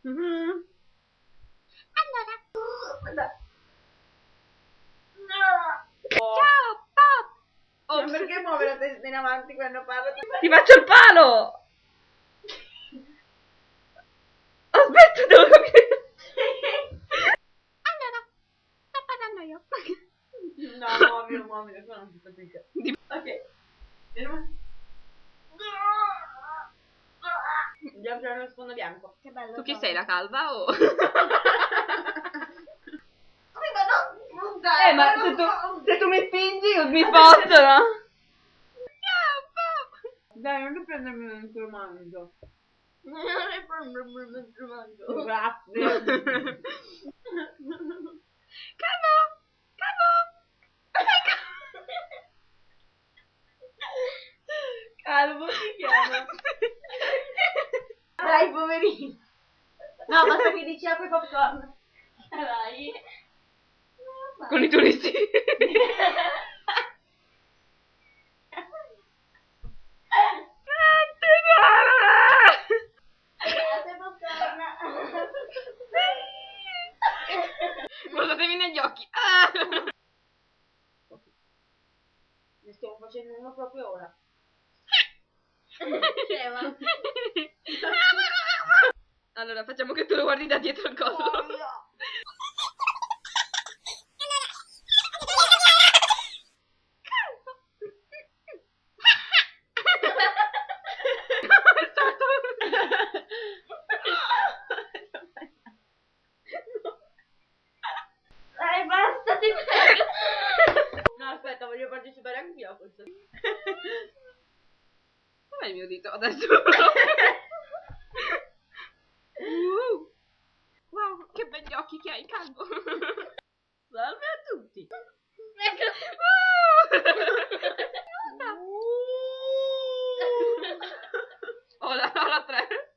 Mhm. Allora. Ciao, Pop! Ma Ops. perché muove la testa in avanti quando parlo? Ti faccio il palo! Aspetta, devo capire. Allora, sto parlando io. No, muovilo, tu non ti capisco. Ok. Già c'è uno sfondo bianco. Che bello. Tu chi sei, la calva o... Ma se tu mi spingi io mi sposto, no? Ciao, Pop! Dai, non ti prendermi mentre mangio. Non è proprio mentre mangio. Grazie. Calvo! Calvo! Calvo si chiama. Dai, poverino. No, basta che dici apri popcorn. Dai. Con i turisti. Apri popcorn. Guardatevi negli occhi. Ah! Ne stiamo facendo uno proprio ora. Scema. Allora, facciamo che tu lo guardi da dietro il collo. Dai, basta, ti prego. No, aspetta, voglio partecipare anch'io a questo. Dov'è il mio dito adesso? Wow, che begli occhi che hai, calvo. Salve a tutti. Ho la 3.